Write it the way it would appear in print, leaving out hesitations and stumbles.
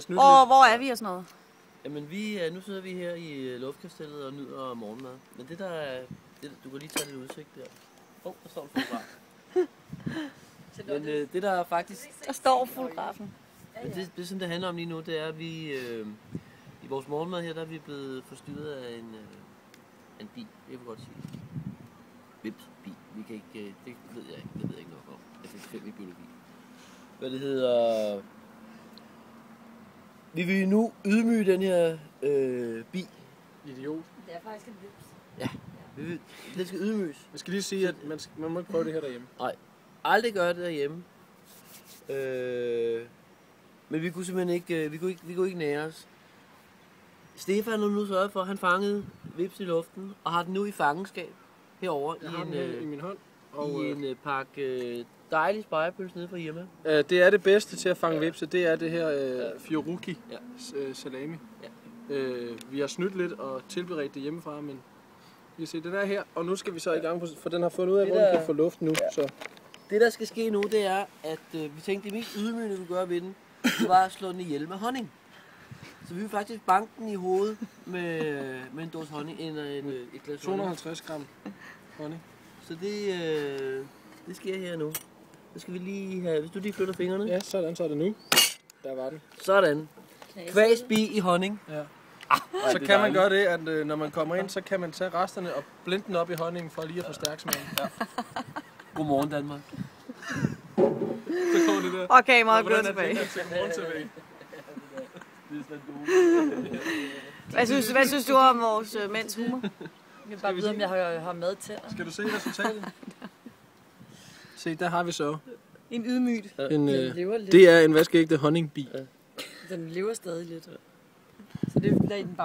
Og hvor er vi og sådan noget? Jamen nu sidder vi her i luftkastellet og nyder morgenmad. Men det der er, du kan lige tage lidt udsigt der. Der står en fotograf. Men det der faktisk... Der står fotografen. Men det som det handler om lige nu, det er at vi i vores morgenmad her, der er vi blevet forstyrret af en bi. Det kan vi godt sige. Vipsbi. Vi kan ikke, det ved jeg ikke. Det ved jeg ikke nok om. Jeg fik 5 i biologi. Hvad det hedder... Vi vil nu ydmyge den her bi. Idiot. Det er faktisk en vips. Ja, det skal ydmyges. Jeg skal lige sige, at man må ikke prøve det her derhjemme. Nej, aldrig gøre det derhjemme. Men vi kunne simpelthen ikke, vi kunne ikke nære os. Stefan har nu sørget for, at han fangede vips i luften, og har den nu i fangenskab herovre i min hånd. Og i en pakke dejlig spejepølse nede fra Irma. Det er det bedste til at fange vipse, det er det her Fiorucchi salami. Ja. Vi har snydt lidt og tilberedt det hjemmefra, men vi kan se, den er her, og nu skal vi så i gang, for den har fundet ud af, hvor den kan få luft nu. Ja. Så. Det der skal ske nu, det er, at vi tænkte, det mest ydmygende, vi gøre ved den, det var at slå den ihjel med honning. Så vi vil faktisk banke den i hovedet med en dåse honning, et glas 250 gram honning. Så det sker her nu. Så skal vi lige have, hvis du lige flytter fingrene. Ja, sådan, så er det nu. Der var den. Sådan. Kvæsbi i honning. Ja. Så kan man gøre det, at når man kommer ind, så kan man tage resterne og blende den op i honningen for lige at forstærke smagen. Ja. Godmorgen Danmark. Så kommer det der. Og kameraet går tilbage. Hvad synes du om vores mænds humor? Jeg vil bare vide, om jeg har mad til. Skal du se resultatet? Se, der har vi så. En ydmygt. Det er en vaskeægte honningbi. Den lever stadig lidt. Så det lader den bare.